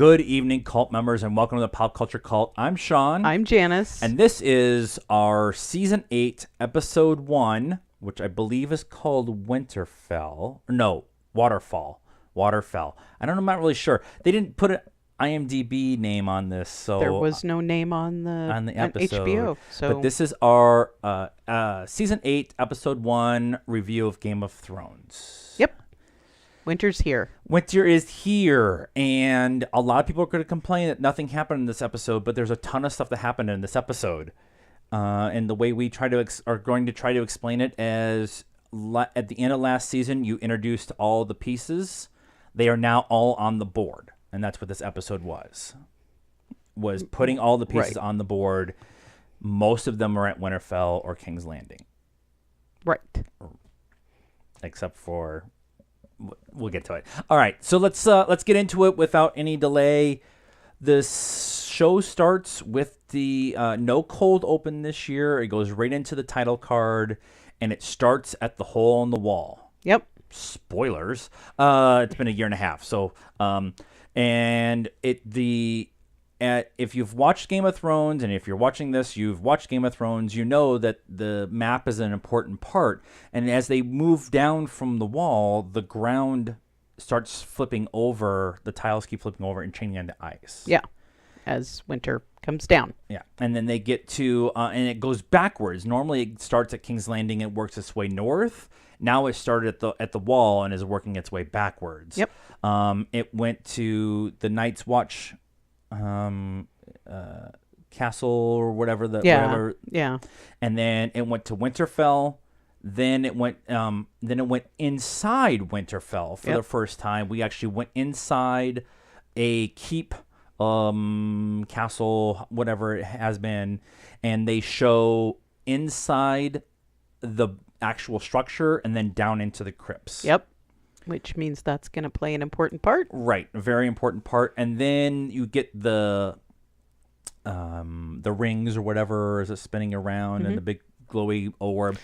Good evening, cult members, and welcome to the Pop Culture Cult. I'm Sean. I'm Janice. And this is our Season 8, Episode 1, which I believe is called Winterfell. No, Waterfall. Waterfell. I'm not really sure. They didn't put an IMDb name on this, so... There was no name on the episode. On HBO. So. But this is our Season 8, Episode 1 review of Game of Thrones. Yep. Winter's here. Winter is here, and a lot of people are going to complain that nothing happened in this episode, but there's a ton of stuff that happened in this episode. And the way we are going to try to explain it as at the end of last season, you introduced all the pieces. They are now all on the board, and that's what this episode was putting all the pieces on the board. Most of them are at Winterfell or King's Landing. Right. Except for... We'll get to it. All right, so let's get into it without any delay. This show starts with the no cold open this year. It goes right into the title card, and it starts at the hole in the wall. Yep. Spoilers. It's been a year and a half. So, if you've watched Game of Thrones, and if you're watching this, you've watched Game of Thrones, you know that the map is an important part. And as they move down from the wall, the ground starts flipping over, the tiles keep flipping over and changing into ice. Yeah, as winter comes down. Yeah, and then they get to, and it goes backwards. Normally it starts at King's Landing and works its way north. Now it started at the wall and is working its way backwards. Yep. It went to the Night's Watch castle or whatever whatever. Yeah. And then it went to Winterfell. Then it went inside Winterfell for the first time. We actually went inside a keep, castle, whatever it has been, and they show inside the actual structure and then down into the crypts. Yep. Which means that's going to play an important part. Right, a very important part. And then you get the rings or whatever is spinning around and the big glowy orb.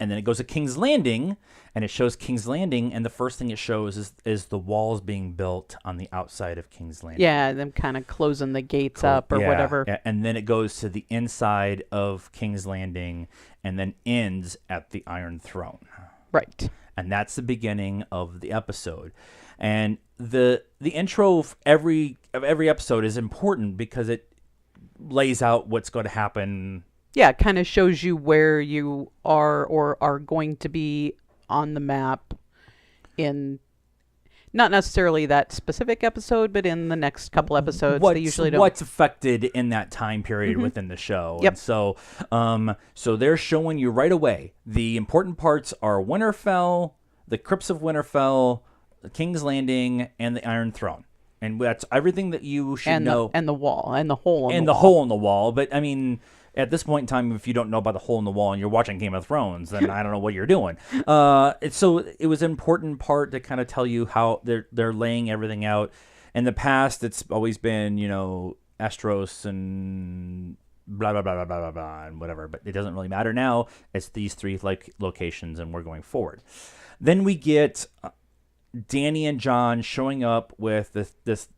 And then it goes to King's Landing, and it shows King's Landing, and the first thing it shows is the walls being built on the outside of King's Landing. Yeah, them kind of closing the gates up or whatever. Yeah. And then it goes to the inside of King's Landing and then ends at the Iron Throne. Right. And that's the beginning of the episode. And the intro of every episode is important because it lays out what's going to happen. Yeah, it kind of shows you where you are or are going to be on the map in not necessarily that specific episode, but in the next couple episodes. They usually don't. What's affected in that time period within the show. Yep. And so they're showing you right away. The important parts are Winterfell, the Crypts of Winterfell, the King's Landing, and the Iron Throne. And that's everything that you should know. And the wall, and the hole in and the the wall. hole in the wall. But, I mean... At this point in time, if you don't know about the hole in the wall and you're watching Game of Thrones, then I don't know what you're doing. So it was an important part to kind of tell you how they're laying everything out. In the past, it's always been, Astros and blah, blah, blah, blah, blah, blah, blah, and whatever. But it doesn't really matter now. It's these three locations, and we're going forward. Then we get Dany and Jon showing up with the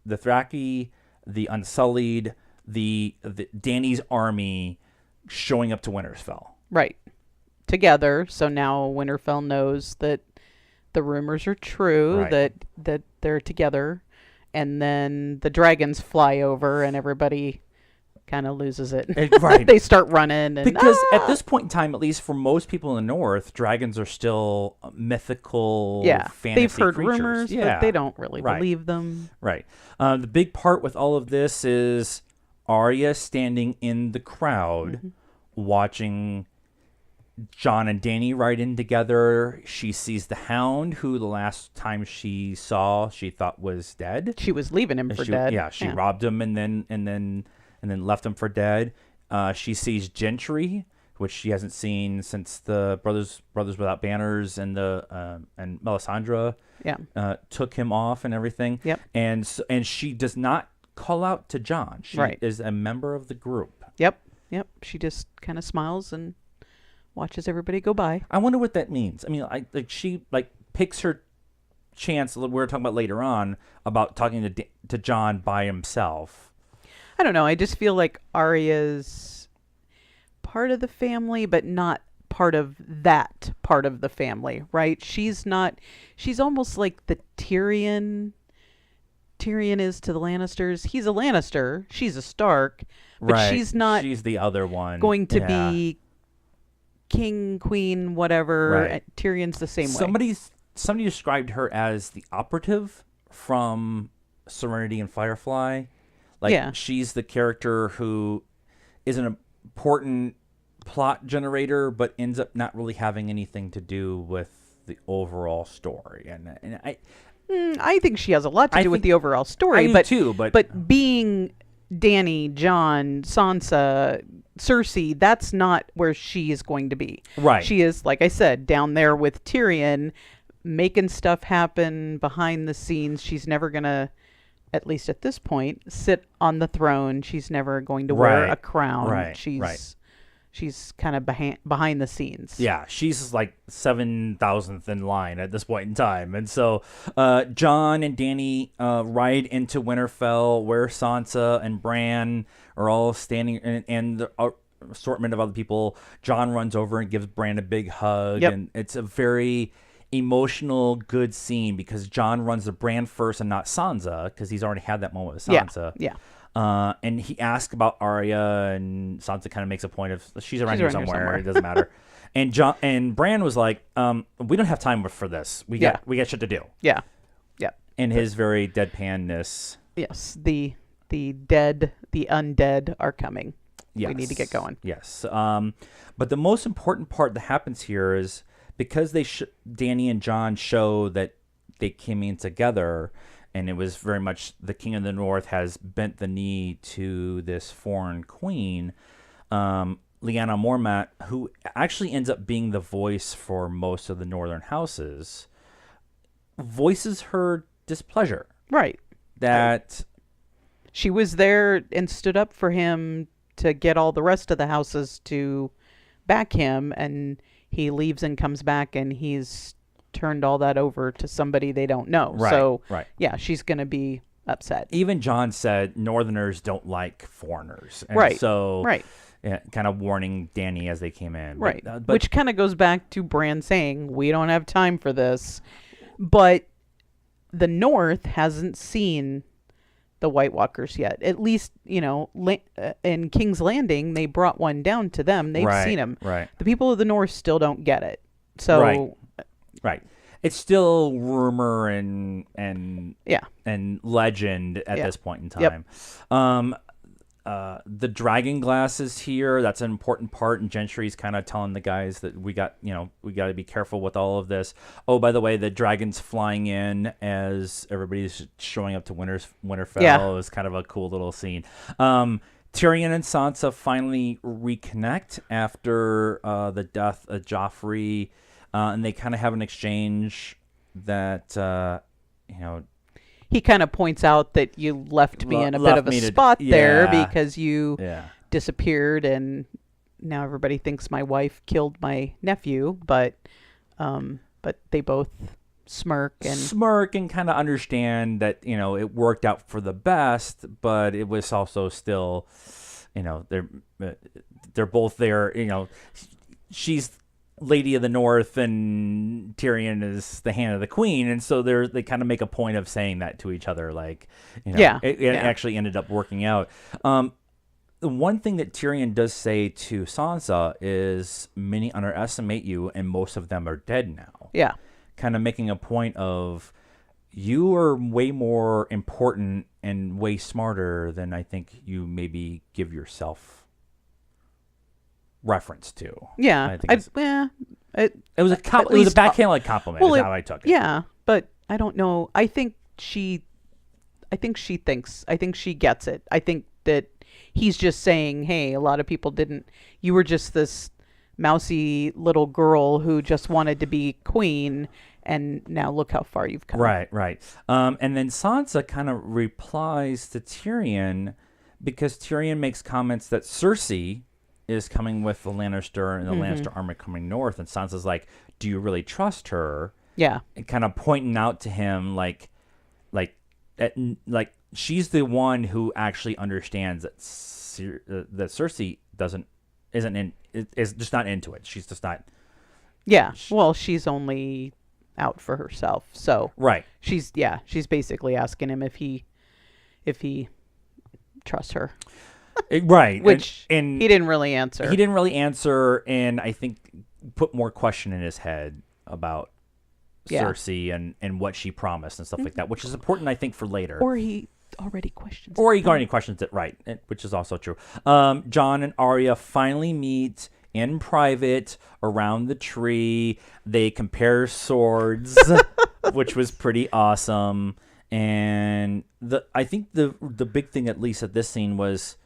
Thraki, the Unsullied, the Dany's army showing up to Winterfell. Right. Together. So now Winterfell knows that the rumors are true, that they're together. And then the dragons fly over and everybody kind of loses it. Right. They start running. Because at this point in time, at least for most people in the North, dragons are still mythical fantasy they've heard creatures. rumors, but they don't really believe them. Right. The big part with all of this is Arya standing in the crowd watching Jon and Dany ride in together. She sees the Hound, who the last time she saw, she thought was dead. She was leaving him for dead. Yeah, she robbed him and then left him for dead. She sees Gendry, which she hasn't seen since the Brothers Without Banners and and Melisandre took him off and everything. Yep. And she does not call out to Jon. She is a member of the group. Yep. She just kind of smiles and watches everybody go by. I wonder what that means. I mean, she picks her chance we were talking about later on about talking to John by himself. I don't know. I just feel like Arya's part of the family, but not part of that part of the family, right? She's not. She's almost like the Tyrion is to the Lannisters. He's a Lannister. She's a Stark, but Right. she's not She's the other one. going to be king, queen, whatever. Right. Tyrion's the same way. Somebody described her as the operative from Serenity and Firefly. Like she's the character who is an important plot generator, but ends up not really having anything to do with the overall story. And I think she has a lot to do with the overall story. I do too, but being Dany, Jon, Sansa, Cersei, that's not where she is going to be. Right. She is, like I said, down there with Tyrion, making stuff happen behind the scenes. She's never going to, at least at this point, sit on the throne. She's never going to wear a crown. Right. She's kind of behind the scenes. Yeah, she's like 7,000th in line at this point in time. And so Jon and Dany ride into Winterfell where Sansa and Bran are all standing, and the assortment of other people. Jon runs over and gives Bran a big hug. Yep. And it's a very emotional, good scene because Jon runs to Bran first and not Sansa because he's already had that moment with Sansa. Yeah. And he asks about Arya, and Sansa kind of makes a point of she's around here somewhere. It doesn't matter. And Bran was like, "We don't have time for this. We got shit to do." Yeah. In his very deadpanness. Yes, the undead are coming. Yes. We need to get going. Yes. But the most important part that happens here is because Dany and Jon show that they came in together. And it was very much the King of the North has bent the knee to this foreign queen, Lyanna Mormont, who actually ends up being the voice for most of the northern houses, voices her displeasure. Right. That she was there and stood up for him to get all the rest of the houses to back him, and he leaves and comes back, and he's turned all that over to somebody they don't know. Yeah, she's going to be upset. Even Jon said Northerners don't like foreigners. And so, kind of warning Dany as they came in. Right. Which kind of goes back to Bran saying, we don't have time for this. But the North hasn't seen the White Walkers yet. At least, in King's Landing, they brought one down to them. They've seen him. Right. The people of the North still don't get it. So... Right. It's still rumor and legend at this point in time. Yep. The dragon glass is here. That's an important part, and Gentry's kind of telling the guys that we got to be careful with all of this. Oh, by the way, the dragon's flying in as everybody's showing up to Winterfell. Yeah. It was kind of a cool little scene. Tyrion and Sansa finally reconnect after the death of Joffrey. And they kind of have an exchange that, he kind of points out that you left me in a bit of a spot there because you disappeared, and now everybody thinks my wife killed my nephew. But they both smirk and kind of understand that it worked out for the best, but it was also still, they're both there. She's Lady of the North and Tyrion is the hand of the queen, and so they kind of make a point of saying that to each other, like it actually ended up working out. The one thing that Tyrion does say to Sansa is, many underestimate you and most of them are dead now. Yeah. Kind of making a point of, you are way more important and way smarter than I think you maybe give yourself reference to. Yeah. It was a backhanded compliment, is how I took it. Yeah, but I don't know. I think she gets it. I think that he's just saying, hey, a lot of people didn't, you were just this mousy little girl who just wanted to be queen, and now look how far you've come. Right. And then Sansa kind of replies to Tyrion, because Tyrion makes comments that Cersei is coming with the Lannister and the Lannister army coming north, and Sansa's like, do you really trust her? Yeah. and kind of pointing out to him like like she's the one who actually understands that that Cersei is just not into it. She's just not. Yeah. Well, she's only out for herself. So Right. she's basically asking him if he trusts her. Right. Which and he didn't really answer. He didn't really answer, and I think put more question in his head about Cersei and what she promised and stuff like that, which is important, I think, for later. Or he already questions Or he already questions it, right, which is also true. Jon and Arya finally meet in private around the tree. They compare swords, which was pretty awesome. And I think the big thing, at least at this scene, was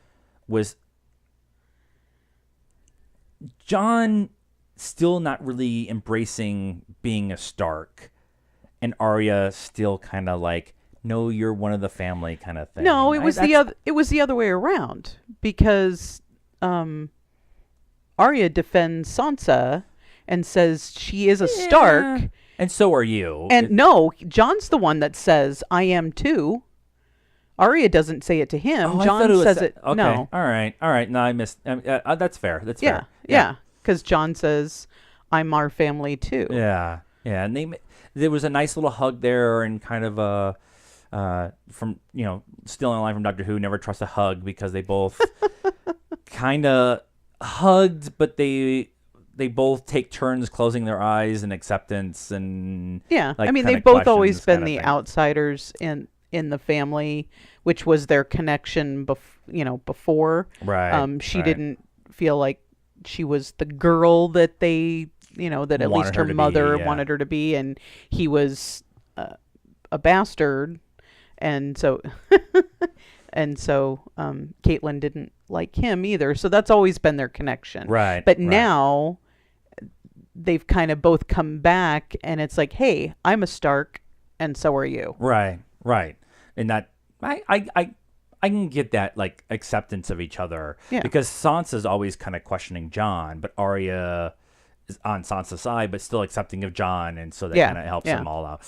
Jon still not really embracing being a Stark, and Arya still kind of like, no, you're one of the family kind of thing. No, it was the other way around, because Arya defends Sansa and says she is a Stark, and so are you. And no, Jon's the one that says I am too. Arya doesn't say it to him. Jon says it. Okay. No. All right. No, I missed. That's fair. That's fair. Yeah. Because Jon says, "I'm our family too." Yeah. And there was a nice little hug there, and kind of from stealing a line from Doctor Who, never trust a hug, because they both kind of hugged, but they both take turns closing their eyes in acceptance and I mean, they've both always been the outsiders in the family, which was their connection before. Right. She didn't feel like she was the girl that they that at least her mother wanted her to be, and he was a bastard, and so Caitlyn didn't like him either. So that's always been their connection. Right. But now they've kind of both come back, and it's like, hey, I'm a Stark, and so are you. Right. And that I can get that, like, acceptance of each other, because Sansa's always kind of questioning Jon, but Arya is on Sansa's side, but still accepting of Jon, and so that kind of helps them all out.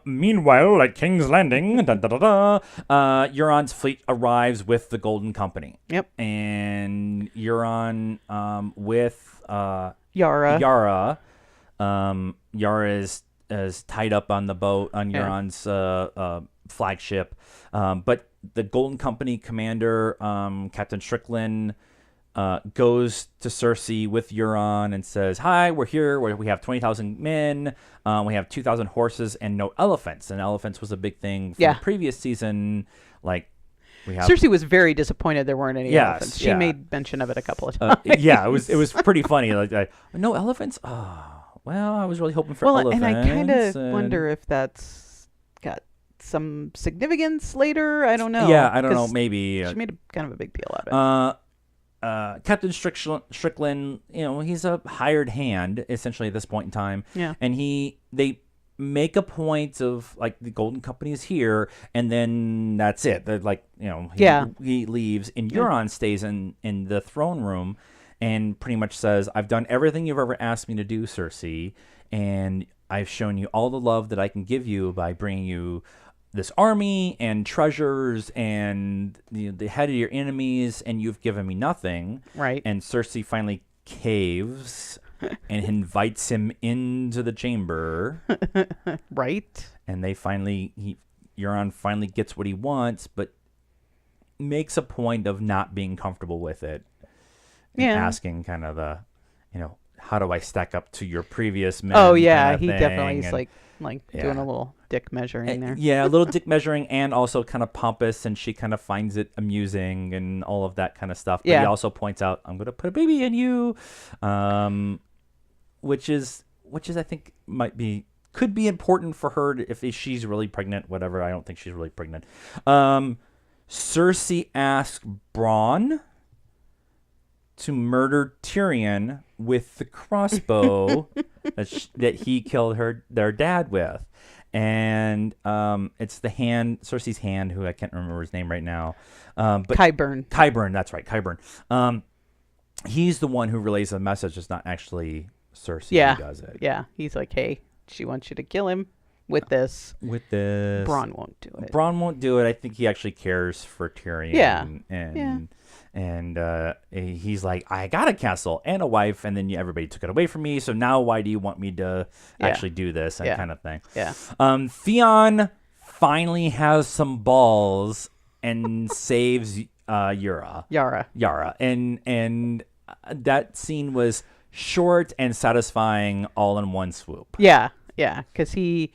Meanwhile, at King's Landing, Euron's fleet arrives with the Golden Company. Yep. And Euron with Yara. Yara is tied up on the boat on Euron's flagship, but the Golden Company commander, Captain Strickland, goes to Cersei with Euron and says, "Hi, we're here. We have 20,000 men. We have 2,000 horses and no elephants." And elephants was a big thing from the previous season. Like, Cersei was very disappointed there weren't any elephants. She made mention of it a couple of times. It was pretty funny. Like, no elephants. Oh, well, I was really hoping for elephants. And I kind of wonder if that's got some significance later. I don't know. Yeah, I don't know. Maybe she made kind of a big deal out of it. Captain Strickland, he's a hired hand essentially at this point in time. Yeah, and they make a point of, like, the Golden Company is here, and then that's it. They're like, he leaves, and Euron stays in the throne room, and pretty much says, "I've done everything you've ever asked me to do, Cersei, and I've shown you all the love that I can give you by bringing you this army and treasures and the head of your enemies, and you've given me nothing." Right. And Cersei finally caves and invites him into the chamber. Right. And Euron finally gets what he wants, but makes a point of not being comfortable with it. And asking kind of the, how do I stack up to your previous men? Oh, yeah. He definitely is like doing a little dick measuring there. Yeah, a little dick measuring, and also kind of pompous, and she kind of finds it amusing and all of that kind of stuff. But he also points out, "I'm going to put a baby in you," which is I think could be important for her if she's really pregnant, whatever. I don't think she's really pregnant. Cersei asks Bronn to murder Tyrion with the crossbow that he killed their dad with. And it's Cersei's hand, who I can't remember his name right now. But Qyburn, that's right, Qyburn. He's the one who relays the message. It's not actually Cersei who does it. Yeah, he's like, "Hey, she wants you to kill him with this. With this, Bronn won't do it. Bronn won't do it. I think he actually cares for Tyrion. Yeah. And he's like, I got a castle and a wife, and then everybody took it away from me. So now why do you want me to actually do this and kind of thing? Yeah. Theon finally has some balls and saves Yara. And that scene was short and satisfying all in one swoop. Yeah, because he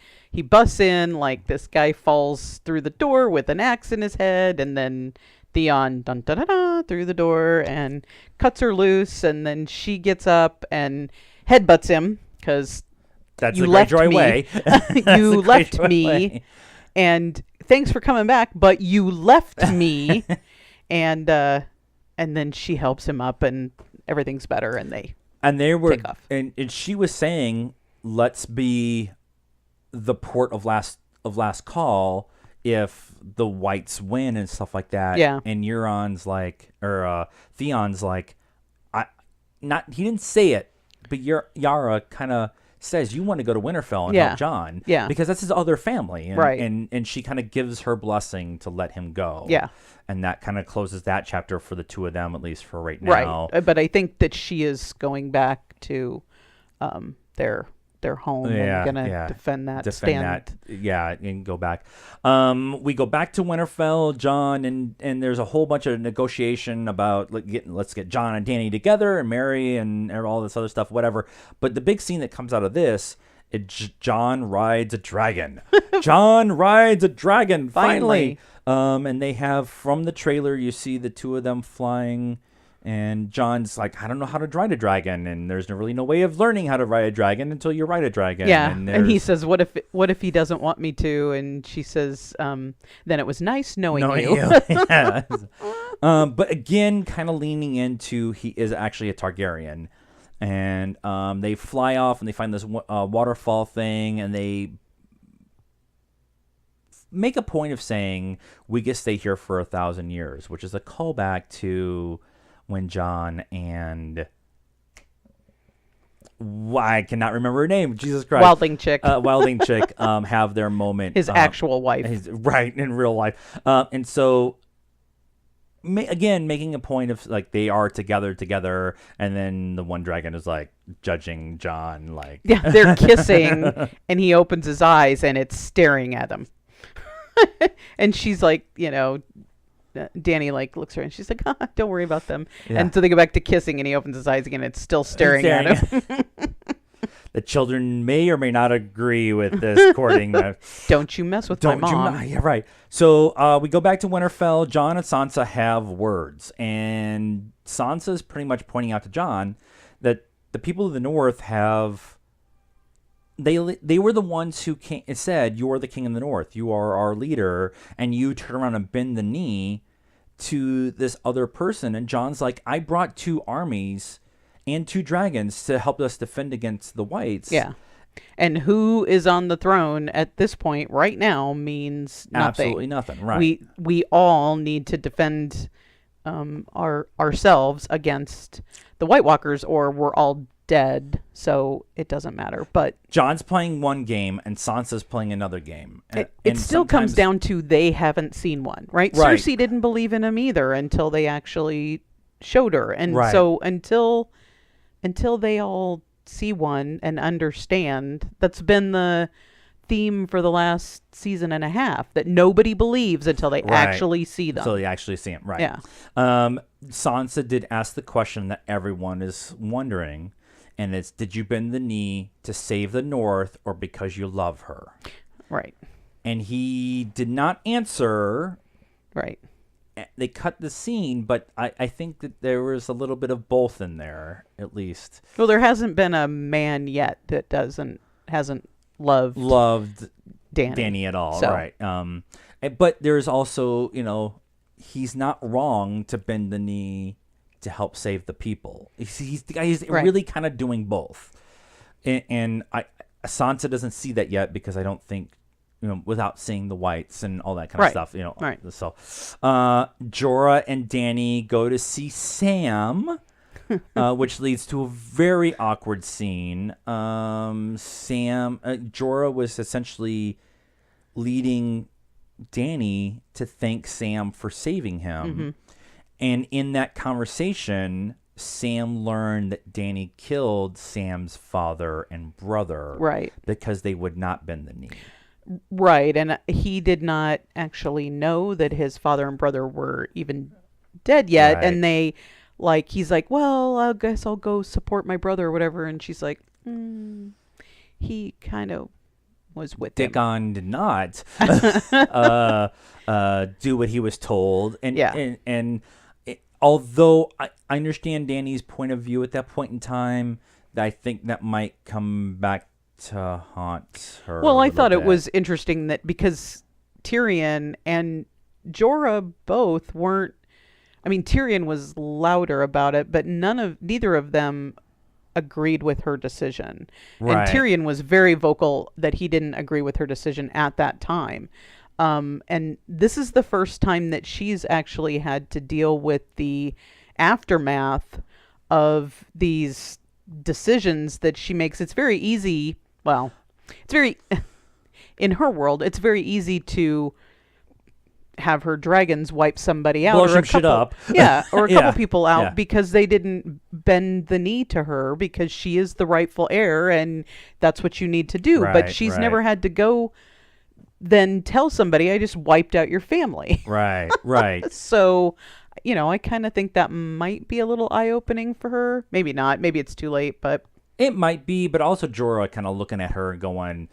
busts in, like, this guy falls through the door with an axe in his head, and then Theon dun dun dun, dun through the door and cuts her loose, and then she gets up and headbutts him because you left me. You left me, and thanks for coming back, but you left me, and then she helps him up, and everything's better, and they were take off. And she was saying, let's be the port of last call if the whites win and stuff like that. Yeah. And Theon's like, he didn't say it, but Yara kind of says, you want to go to Winterfell and help Jon. Yeah. Because that's his other family. And, right. And she kind of gives her blessing to let him go. Yeah. And that kind of closes that chapter for the two of them, at least for right now. Right. But I think that she is going back to their home and gonna defend that. And go back. We go back to Winterfell, Jon, and there's a whole bunch of negotiation about let's get Jon and Dany together and marry and all this other stuff, whatever. But the big scene that comes out of this, Jon rides a dragon. Jon rides a dragon finally. And they have, from the trailer, you see the two of them flying. And Jon's like, I don't know how to ride a dragon, and there's really no way of learning how to ride a dragon until you ride a dragon. Yeah, and he says, "What if he doesn't want me to?" And she says, "Then it was nice knowing you." Yeah. But again, kind of leaning into he is actually a Targaryen, and they fly off and they find this waterfall thing, and they make a point of saying we get to stay here for 1,000 years, which is a callback to when Jon and I cannot remember her name. Jesus Christ. Wildling chick. Have their moment. His actual wife. Right, in real life. And so, again, making a point of, like, they are together, and then the one dragon is, like, judging Jon, like... Yeah, they're kissing, and he opens his eyes, and it's staring at him. And she's like, Dany looks at her and she's like, don't worry about them. Yeah. And so they go back to kissing, and he opens his eyes again. And it's still staring at him. The children may or may not agree with this courting. Don't you mess with my mom. Yeah, right. So we go back to Winterfell. Jon and Sansa have words, and Sansa's pretty much pointing out to Jon that the people of the North have. They were the ones who said, "You are the king in the North. You are our leader," and you turn around and bend the knee to this other person. And Jon's like, "I brought 2 armies and 2 dragons to help us defend against the whites." Yeah, and who is on the throne at this point right now means nothing. Absolutely nothing. Right. We all need to defend ourselves against the White Walkers, or we're all dead, so it doesn't matter. But Jon's playing one game and Sansa's playing another game. It still comes down to they haven't seen one, right? Cersei didn't believe in him either until they actually showed her. And so until they all see one and understand, that's been the theme for the last season and a half, that nobody believes until they actually see them. Until they actually see them, right. Yeah. Sansa did ask the question that everyone is wondering, and it's, did you bend the knee to save the North or because you love her? Right. And he did not answer. Right. They cut the scene, but I think that there was a little bit of both in there, at least. Well, there hasn't been a man yet that hasn't loved Dany at all, so. Right. But there's also, he's not wrong to bend the knee to help save the people. He's really kind of doing both. And Sansa doesn't see that yet, because I don't think, without seeing the whites and all that kind of stuff, Right. So Jorah and Dany go to see Sam, which leads to a very awkward scene. Jorah was essentially leading Dany to thank Sam for saving him. And in that conversation, Sam learned that Dany killed Sam's father and brother. Right. Because they would not bend the knee. Right. And he did not actually know that his father and brother were even dead yet. Right. And they, like, he's like, well, I guess I'll go support my brother or whatever. And she's like, he kind of was with him. Dickon did not do what he was told. And although I understand Dany's point of view at that point in time, I think that might come back to haunt her. Well, I thought it was interesting that because Tyrion and Jorah both weren't. I mean, Tyrion was louder about it, but neither of them agreed with her decision. Right. And Tyrion was very vocal that he didn't agree with her decision at that time. And this is the first time that she's actually had to deal with the aftermath of these decisions that she makes. It's very easy. Well, it's very, in her world, it's very easy to have her dragons wipe somebody out. Blow or some a couple, shit up. Yeah, or a couple people out Yeah. because they didn't bend the knee to her because she is the rightful heir and that's what you need to do. But she's never had to go then tell somebody, I just wiped out your family. Right. So, I kind of think that might be a little eye-opening for her. Maybe not. Maybe it's too late, but... It might be, but also Jorah kind of looking at her and going,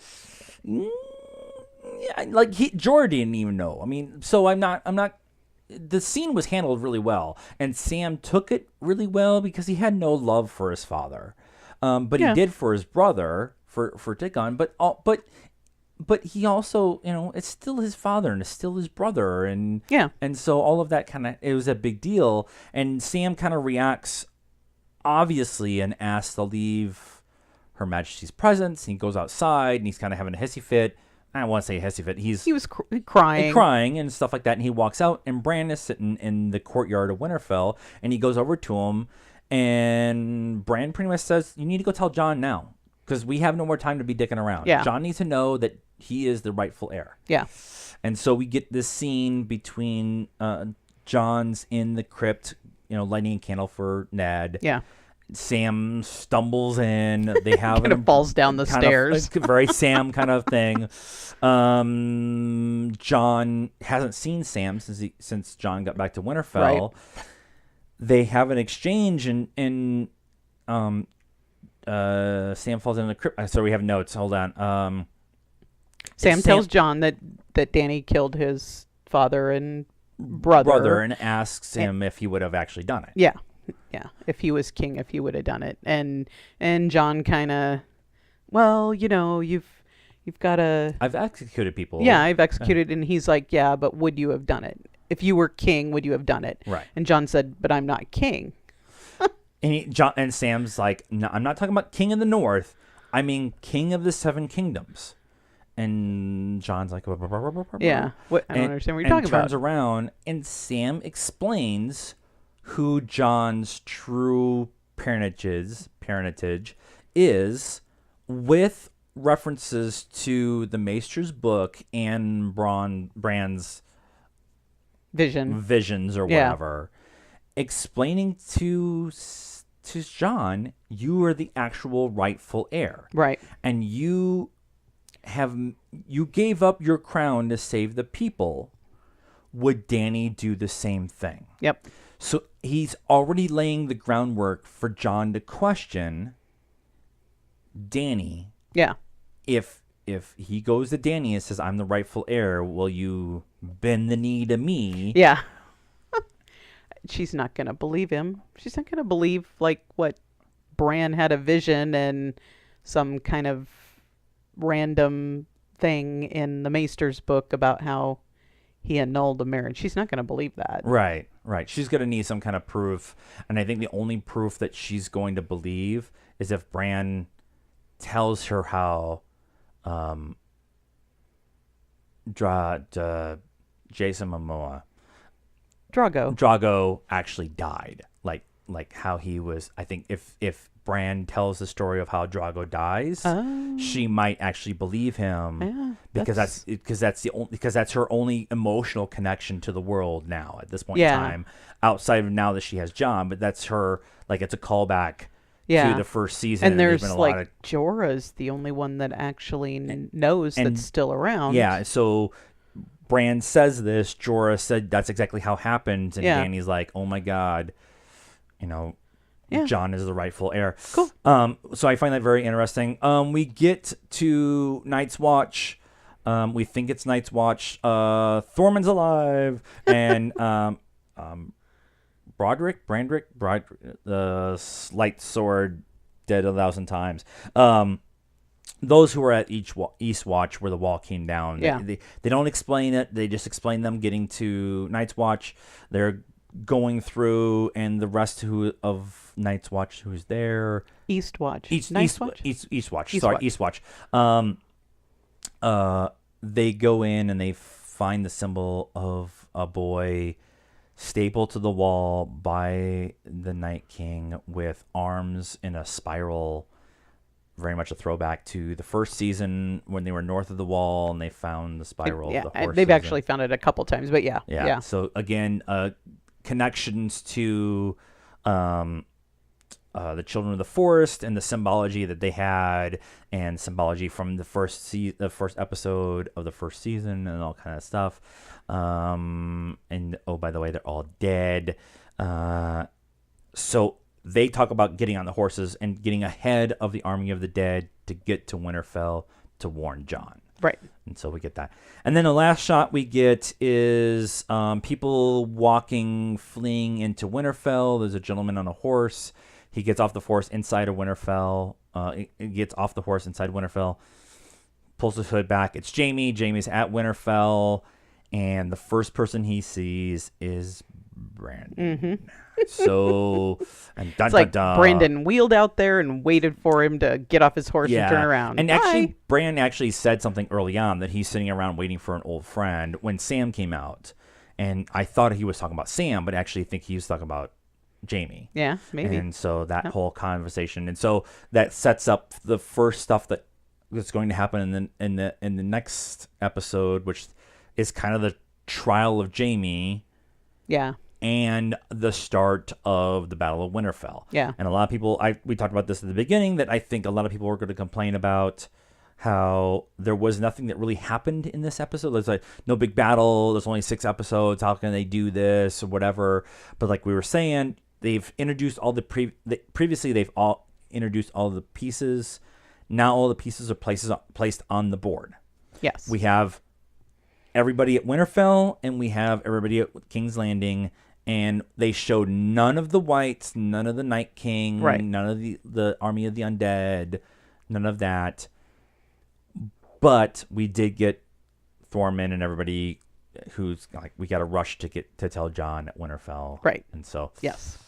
like Jorah didn't even know. I mean, so I'm not. The scene was handled really well, and Sam took it really well because he had no love for his father, but he did for his brother, for Dickon. But he also, it's still his father and it's still his brother, and so all of that it was a big deal. And Sam kind of reacts, obviously, and asks to leave Her Majesty's presence. He goes outside and he's kind of having a hissy fit. I don't want to say hissy fit. He was crying and stuff like that. And he walks out, and Bran is sitting in the courtyard of Winterfell, and he goes over to him, and Bran pretty much says, "You need to go tell Jon now, because we have no more time to be dicking around. Yeah. Jon needs to know that he is the rightful heir." Yeah. And so we get this scene between Jon's in the crypt, lighting a candle for Ned. Yeah. Sam stumbles in. They have kind of falls down the stairs. Very Sam kind of thing. Jon hasn't seen Sam since Jon got back to Winterfell. Right. They have an exchange, and Sam falls in the crypt. So we have notes. Hold on. Sam tells Jon that Dany killed his father and brother, and asks him if he would have actually done it. Yeah. Yeah, if he was king, if he would have done it. And Jon kind of, well, you've got to... I've executed people. Yeah, I've executed. And he's like, yeah, but would you have done it? If you were king, would you have done it? Right. And Jon said, but I'm not king. and Sam's like, no, I'm not talking about king of the north. I mean king of the seven kingdoms. And Jon's like, yeah, I don't understand what you're talking about. And turns around, and Sam explains who Jon's true parentage is, with references to the Maester's book and Bran's visions or whatever, explaining to Jon, you are the actual rightful heir, right? And you gave up your crown to save the people. Would Dany do the same thing? Yep. So he's already laying the groundwork for Jon to question Dany. Yeah. If he goes to Dany and says, I'm the rightful heir, will you bend the knee to me? Yeah. She's not going to believe him. She's not going to believe, what Bran had a vision and some kind of random thing in the Maester's book about how he annulled the marriage. She's not going to believe that. Right. She's going to need some kind of proof. And I think the only proof that she's going to believe is if Bran tells her how Jason Momoa, Drago Drago actually died. Like, like how he was. I think if Bran tells the story of how Drago dies, she might actually believe him because that's her only emotional connection to the world now at this point in time, outside of now that she has Jon. But that's her, like, it's a callback to the first season. And there's like Jorah's the only one that actually knows that's still around. Yeah, so Bran says this. Jorah said that's exactly how it happened, and Dany's like, "Oh my God, you know, Jon is the rightful heir." Cool. So I find that very interesting. We get to Night's Watch. We think it's Night's Watch. Thormund's alive, and Brandrick, the light sword, dead 1,000 times. Those who were at East Watch where the wall came down. They don't explain it. They just explain them getting to Night's Watch. They're going through, and the rest of Night's Watch who's there. East Watch. East Watch. East Watch. They go in and they find the symbol of a boy stapled to the wall by the Night King with arms in a spiral. Very much a throwback to the first season when they were north of the wall and they found the spiral. Yeah, of the horses. They've actually found it a couple times, but yeah. So again, connections to the Children of the Forest and the symbology that they had, and symbology from the first episode of the first season, and all kind of stuff. And oh, by the way, they're all dead. So they talk about getting on the horses and getting ahead of the army of the dead to get to Winterfell to warn Jon. Right. And so we get that. And then the last shot we get is people fleeing into Winterfell. There's a gentleman on a horse. He gets off the horse inside of Winterfell. He gets off the horse inside Winterfell, pulls his hood back. It's Jaime. Jaime's at Winterfell. And the first person he sees is Brandon. Mm-hmm. So, and it's like Brandon wheeled out there and waited for him to get off his horse and turn around. And actually, Brandon actually said something early on that he's sitting around waiting for an old friend when Sam came out. And I thought he was talking about Sam, but I actually think he was talking about Jaime. Yeah, maybe. And so that whole conversation. And so that sets up the first stuff that's going to happen in the next episode, which is kind of the trial of Jaime. Yeah. And the start of the Battle of Winterfell. Yeah. And a lot of people, we talked about this at the beginning, that I think a lot of people were going to complain about how there was nothing that really happened in this episode. There's like no big battle. There's only 6 episodes. How can they do this or whatever? But like we were saying, they've introduced all previously they've all introduced all the pieces. Now all the pieces are placed on the board. Yes. We have everybody at Winterfell and we have everybody at King's Landing. And they showed none of the Whites, none of the Night King, none of the Army of the Undead, none of that. But we did get Thormund and everybody who's like, we got to rush to tell Jon at Winterfell. Right. And so. Yes.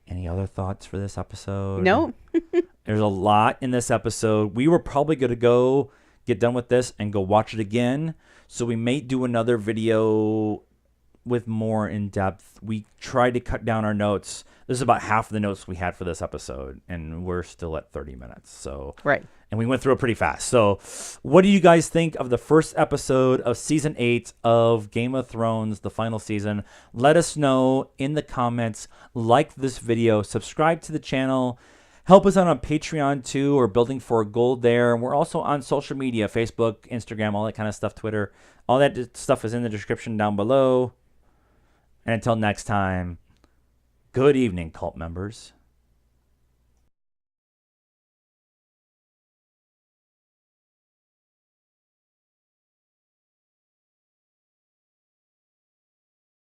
Any other thoughts for this episode? No. There's a lot in this episode. We were probably going to get done with this and go watch it again. So we may do another video with more in depth. We tried to cut down our notes. This is about half the notes we had for this episode, and we're still at 30 minutes. So and we went through it pretty fast. So what do you guys think of the first episode of season 8 of Game of Thrones, the final season? Let us know in the comments. Like this video, subscribe to the channel. Help us out on Patreon too. We're building for gold there. And we're also on social media, Facebook, Instagram, all that kind of stuff, Twitter. All that stuff is in the description down below. And until next time, good evening, cult members.